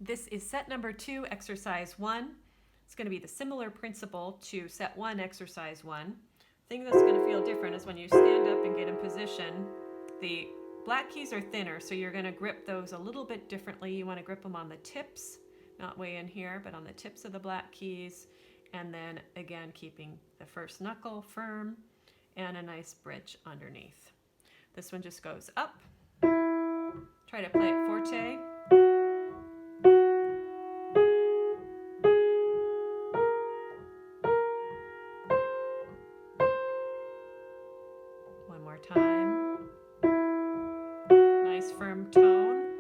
This is set number 2, exercise 1. It's going to be the similar principle to set 1, exercise 1. The thing that's going to feel different is when you stand up and get in position, the black keys are thinner, so you're going to grip those a little bit differently. You want to grip them on the tips, not way in here, but on the tips of the black keys, and then again keeping the first knuckle firm and a nice bridge underneath. This one just goes up. Try to play it forte. One more time. Nice firm tone.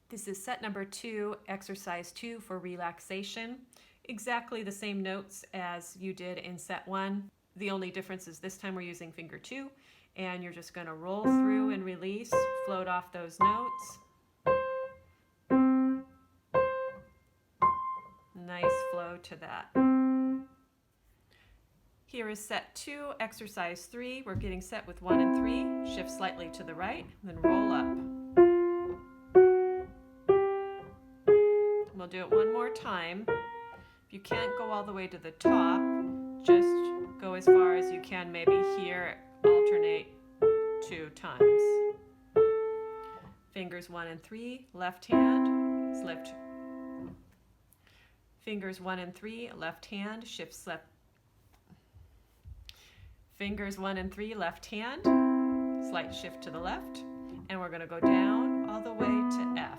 This is set number 2, exercise 2 for relaxation. Exactly the same notes as you did in set 1. The only difference is this time we're using finger 2, and you're just going to roll through and release, float off those notes. Nice flow to that. Here is set 2, exercise 3. We're getting set with 1 and 3. Shift slightly to the right, then roll up. We'll do it one more time. If you can't go all the way to the top, just go as far as you can, maybe here, alternate 2 times. Fingers 1 and 3, left hand, lift. Fingers 1 and 3, left hand, shifts left. Fingers 1 and 3, left hand, slight shift to the left, and we're going to go down all the way to F.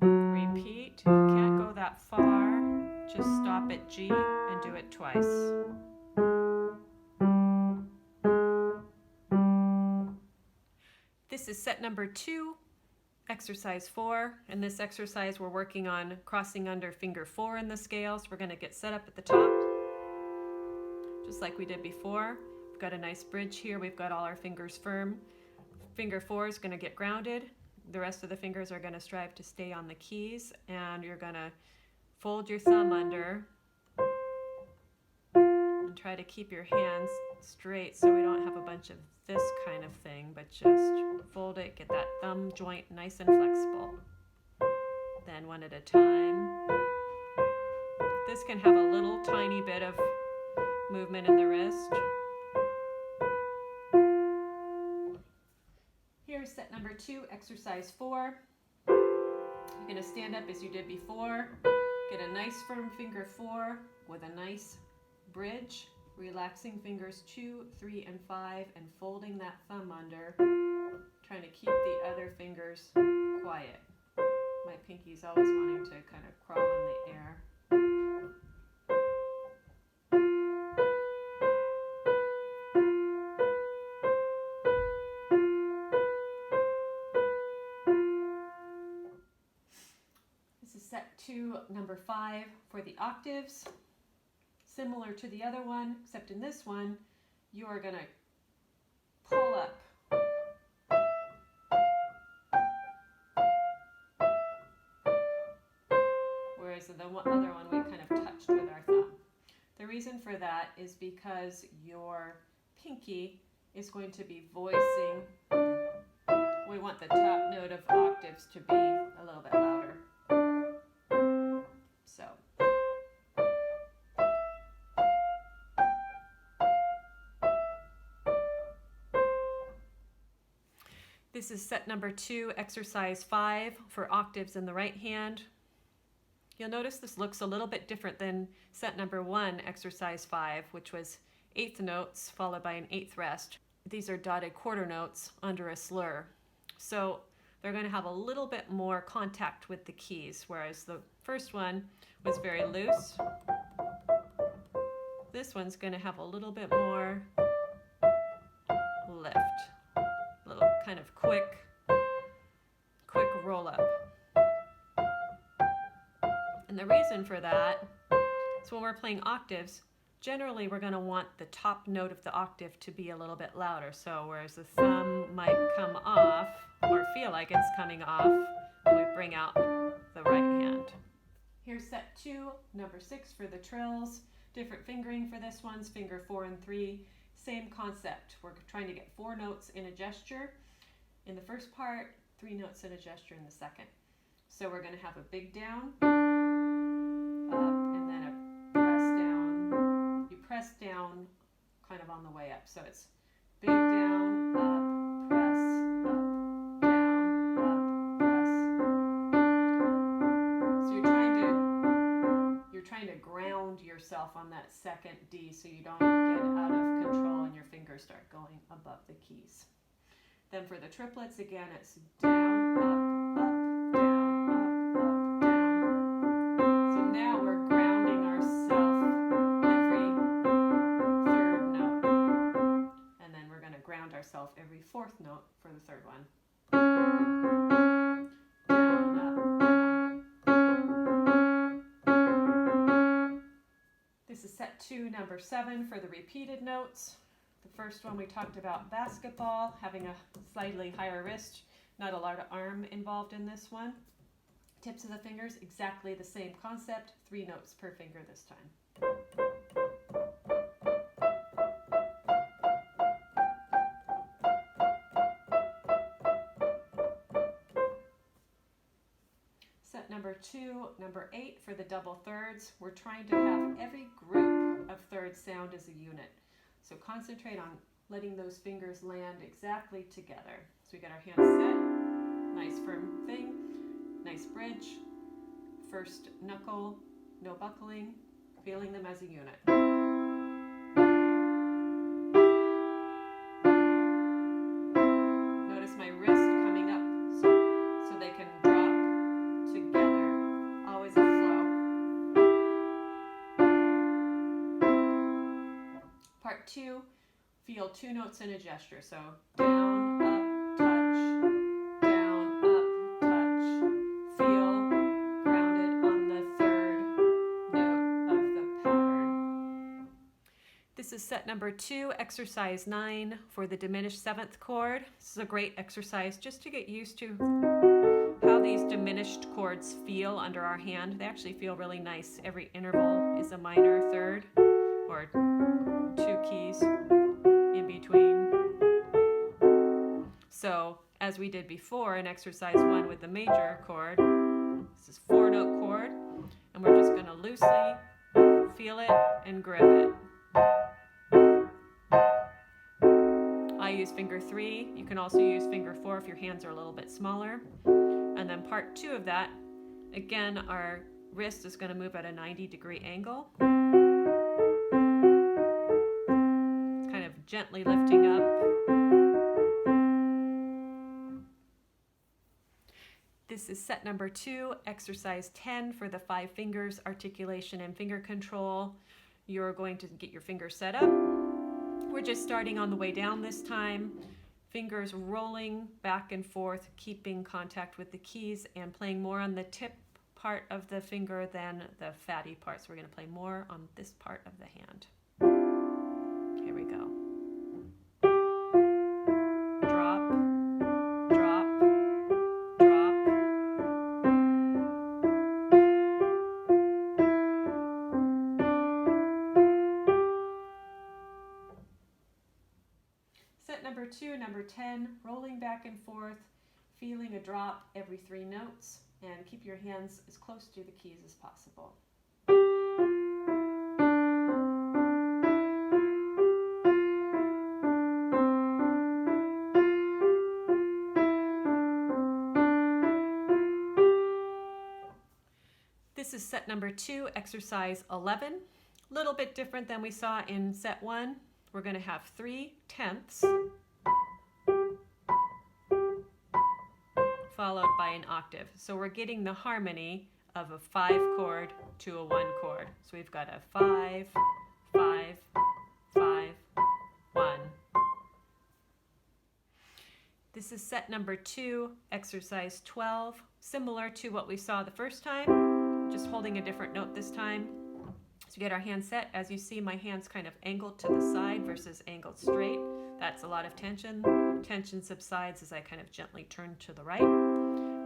Repeat. If you can't go that far, just stop at G and do it twice. This is set number 2, exercise 4. In this exercise, we're working on crossing under finger 4 in the scale. So we're going to get set up at the top, just like we did before. We've got a nice bridge here. We've got all our fingers firm. Finger 4 is going to get grounded. The rest of the fingers are going to strive to stay on the keys, and you're going to fold your thumb under and try to keep your hands straight so we don't have a bunch of this kind of thing, but just fold it, get that thumb joint nice and flexible. Then one at a time. This can have a little tiny bit of movement in the wrist. Here's set number 2, exercise 4. You're going to stand up as you did before. Get a nice firm finger 4 with a nice bridge, relaxing fingers 2, 3, and 5, and folding that thumb under, trying to keep the other fingers quiet. My pinky's always wanting to kind of crawl in the air. This is set 2, number 5 for the octaves. Similar to the other one, except in this one, you are going to pull up. Whereas the other one we kind of touched with our thumb. The reason for that is because your pinky is going to be voicing. We want the top note of octaves to be a little bit louder. So. This is set number 2, exercise 5 for octaves in the right hand. You'll notice this looks a little bit different than set number 1, exercise 5, which was 8th notes followed by an 8th rest. These are dotted quarter notes under a slur. So they're going to have a little bit more contact with the keys, whereas the first one was very loose. This one's going to have a little bit more lift. Little kind of quick roll up. And the reason for that is when we're playing octaves, generally we're going to want the top note of the octave to be a little bit louder. So whereas the thumb might come off or feel like it's coming off, when we bring out the right hand. Here's set 2, number 6 for the trills. Different fingering for this one's finger 4 and 3. Same concept. We're trying to get 4 notes in a gesture in the first part, 3 notes in a gesture in the second. So we're going to have a big down, up, and then a press down. You press down kind of on the way up. So it's big down, up, press, up, down, up, press. So you're trying to ground yourself on that second D so you don't get out of control and your fingers start going above the keys. Then for the triplets, again, it's down, up, down, down. So now we're grounding ourselves every third note. And then we're going to ground ourselves every fourth note for the third one. Down, up, down. This is set 2, number 7 for the repeated notes. The first one we talked about basketball, having a slightly higher wrist, not a lot of arm involved in this one. Tips of the fingers, exactly the same concept, 3 notes per finger this time. Set number 2, number 8 for the double thirds. We're trying to have every group of thirds sound as a unit. So concentrate on letting those fingers land exactly together. So we get our hands set, nice firm thing, nice bridge, first knuckle, no buckling, feeling them as a unit. Notice my wrist coming up so they can drop together, always a flow. Part 2, feel 2 notes in a gesture. So down, up, touch, down, up, touch. Feel grounded on the third note of the pattern. This is set number 2, exercise 9 for the diminished 7th chord. This is a great exercise just to get used to how these diminished chords feel under our hand. They actually feel really nice. Every interval is a minor third or 2 keys in between. So as we did before in exercise 1 with the major chord, this is 4-note chord, and we're just going to loosely feel it and grip it. I use finger 3. You can also use finger 4 if your hands are a little bit smaller. And then part 2 of that, again, our wrist is going to move at a 90-degree angle. Kind of gently lifting up. This is set number 2, exercise 10 for the 5 fingers, articulation and finger control. You're going to get your fingers set up. We're just starting on the way down this time. Fingers rolling back and forth, keeping contact with the keys and playing more on the tip part of the finger than the fatty part. So we're going to play more on this part of the hand. Here we go. Drop, drop, drop. Set number 2, number 10, rolling back and forth, feeling a drop every 3 notes, and keep your hands as close to the keys as possible. This is set number 2, exercise 11. A little bit different than we saw in set 1. We're going to have 3/10 followed by an octave. So we're getting the harmony of a 5 chord to a 1 chord. So we've got a 5, 5, 5, 1. This is set number 2, exercise 12, similar to what we saw the first time, just holding a different note this time. So we get our hands set. As you see, my hands kind of angled to the side versus angled straight. That's a lot of tension. Tension subsides as I kind of gently turn to the right.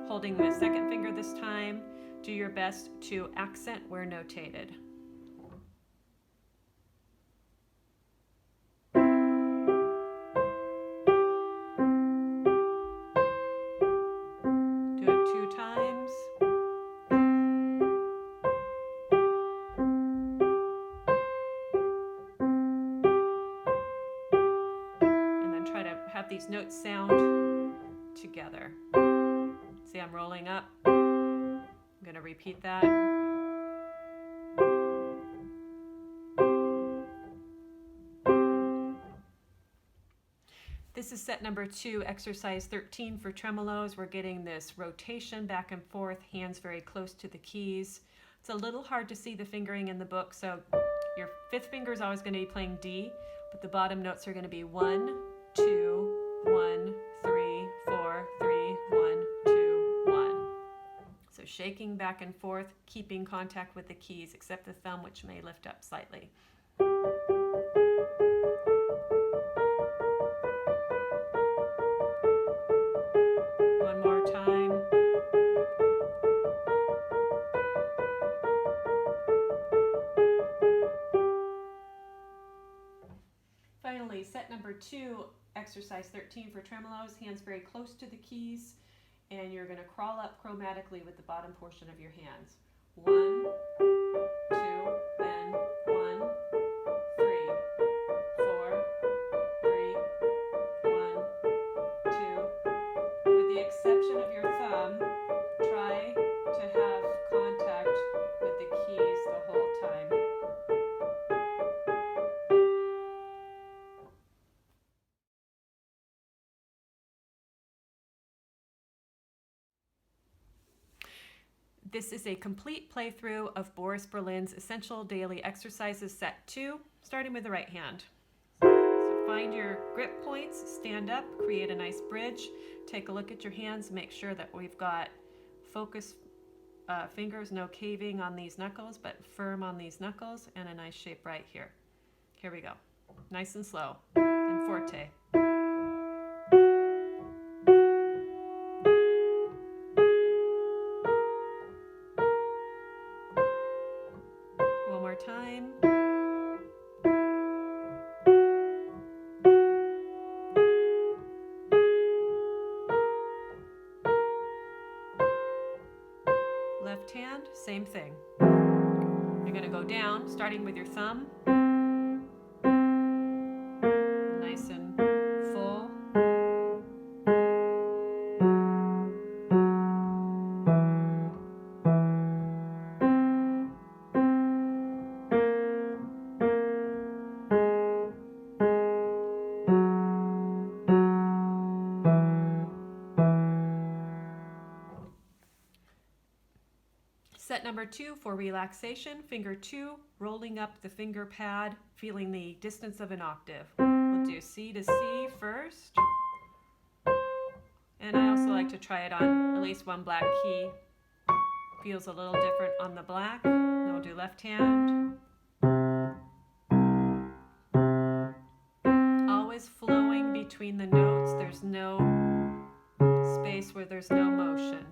Holding the second finger this time, do your best to accent where notated. Do it 2 times. And then try to have these notes sound together. See, I'm rolling up. I'm going to repeat that. This is set number 2, exercise 13 for tremolos. We're getting this rotation back and forth, hands very close to the keys. It's a little hard to see the fingering in the book, so your 5th finger is always going to be playing D, but the bottom notes are going to be 1, 2, 1, 3, 4, 3, 1, 2, 1. So shaking back and forth, keeping contact with the keys, except the thumb, which may lift up slightly. One more time. Finally, set number 2, exercise 13 for tremolos, hands very close to the keys, and you're going to crawl up chromatically with the bottom portion of your hands. 1, 2, then 1, 3, 4, 3, 1, 2. With the exception of your thumb, try to have contact with the keys the whole time. This is a complete playthrough of Boris Berlin's Essential Daily Exercises Set 2, starting with the right hand. So find your grip points, stand up, create a nice bridge, take a look at your hands, make sure that we've got focused fingers, no caving on these knuckles, but firm on these knuckles, and a nice shape right here. Here we go. Nice and slow, and forte. Time. Left hand, same thing. You're going to go down, starting with your thumb. Nice and full. Set number 2 for relaxation, finger 2, rolling up the finger pad, feeling the distance of an octave. We'll do C to C first. And I also like to try it on at least one black key. Feels a little different on the black. Then we'll do left hand. Always flowing between the notes. There's no space where there's no motion.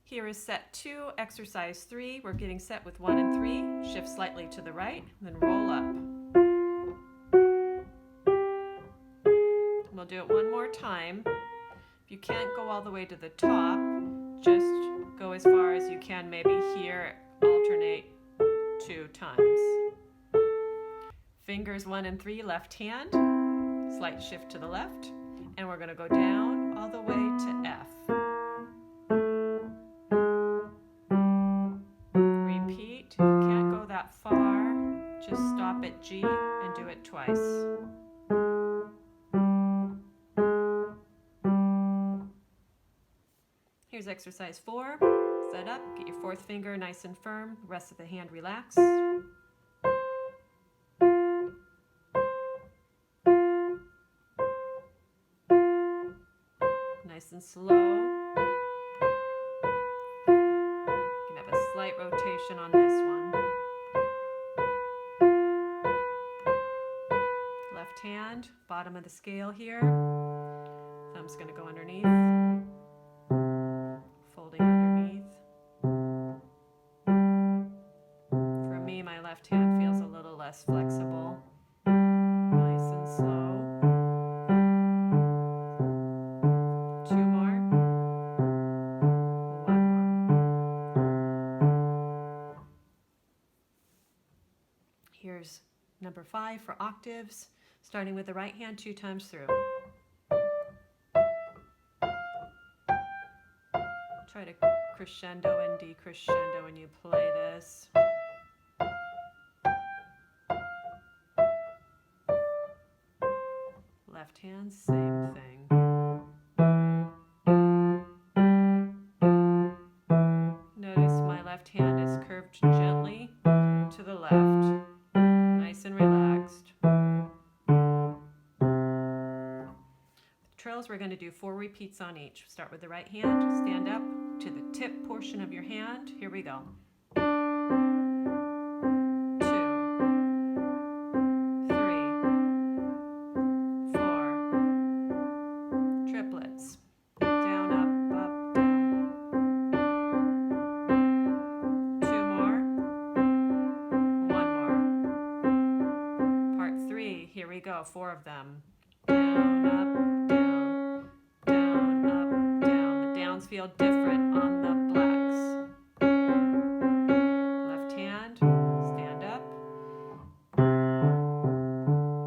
Here is set 2, exercise 3. We're getting set with 1 and 3. Shift slightly to the right, then roll up. We'll do it one more time. If you can't go all the way to the top, just go as far as you can, maybe here, alternate 2 times. Fingers 1 and 3, left hand, slight shift to the left, and we're going to go down all the way to F. Repeat. If you can't go that far, just stop at G and do it twice. Here's exercise 4. Set up, get your 4th finger nice and firm, the rest of the hand relax. Nice and slow. You can have a slight rotation on this one. Left hand, bottom of the scale here. Thumb's going to go underneath. for octaves, starting with the right hand 2 times through. Try to crescendo and decrescendo when you play this. Left hand, same thing. Notice my left hand is curved gently to the left, nice and relaxed. The trills, we're going to do 4 repeats on each. Start with the right hand, stand up to the tip portion of your hand. Here we go. 2, 3, 4, triplets. Down, up, down. 2 more. 1 more. Part 3, here we go, 4 of them. Down, up, down. Down, up, down. The downs feel different on the blacks. Left hand, stand up.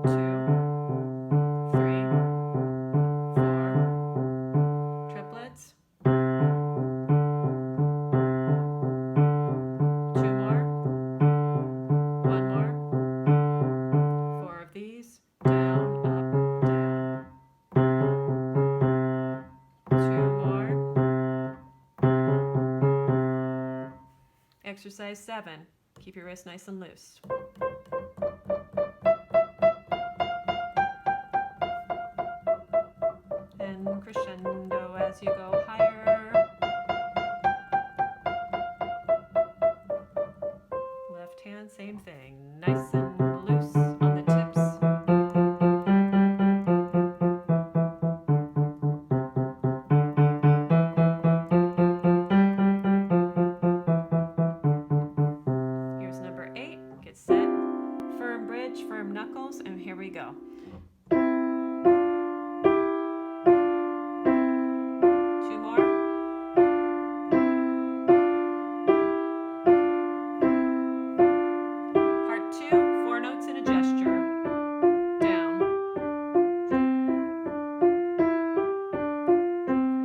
2, 3, 4, triplets. 2 more. 1 more. 4 of these. Down, up, down. 2 more. Exercise 7. Keep your wrist nice and loose. And crescendo as you go higher. Left hand, same thing. Nice and loose on the tips. Here's number 8. Get set. Firm bridge, firm knuckles, and here we go. 2 more. Part 2, 4 notes in a gesture. Down.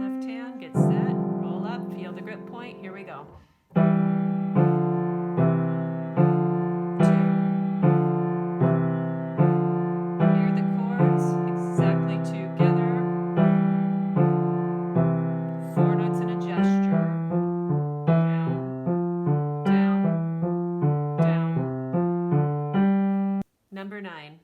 Left hand, get set, roll up, feel the grip point. Here we go. 2. Hear the chords exactly together. 4 notes in a gesture. Down, down, down. Number 9.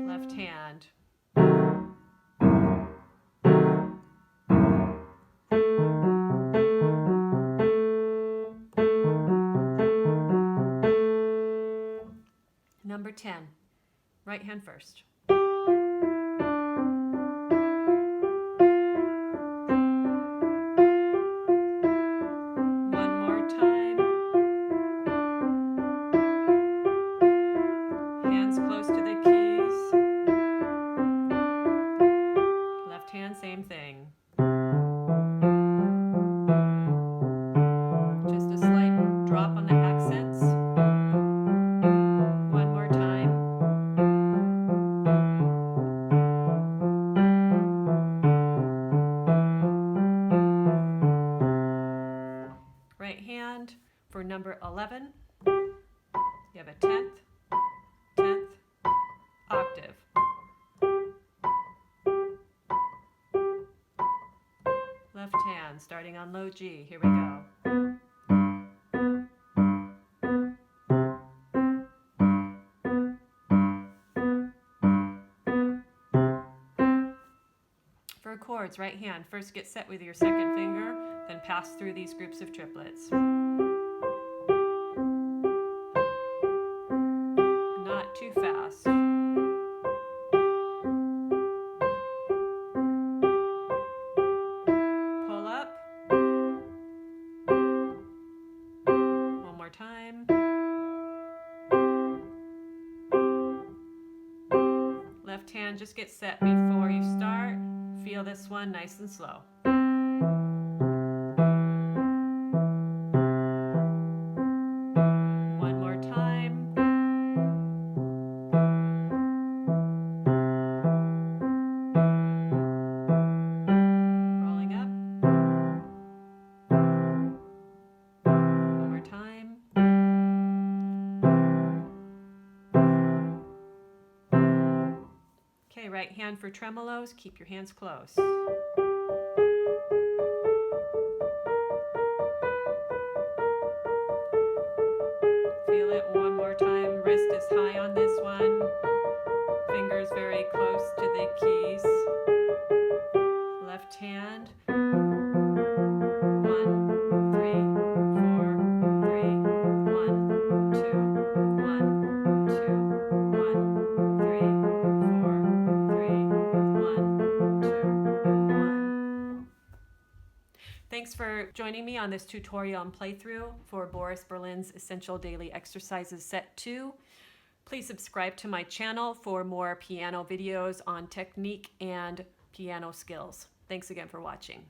Left hand. Number 10. Right hand first. One more time. Hands close to the keys. Left hand, same thing. Just a slight drop on the accents. One more time. Right hand for number 11. You have a 10th, 10th octave. Left hand starting on low G. Here we go. For chords, right hand. First get set with your second finger, then pass through these groups of triplets. Not too fast. Pull up. One more time. Left hand, just get set before you start. Feel this one nice and slow. right hand for tremolos, keep your hands close. Feel it one more time. Wrist is high on this one. Fingers very close to the keys. Left hand. 1, 3, 4, 3, 1, 2, 1, 2, 1, 3, 4, 3, 1, 2, 1. Thanks for joining me on this tutorial and playthrough for Boris Berlin's Essential Daily Exercises Set 2. Please subscribe to my channel for more piano videos on technique and piano skills. Thanks again for watching.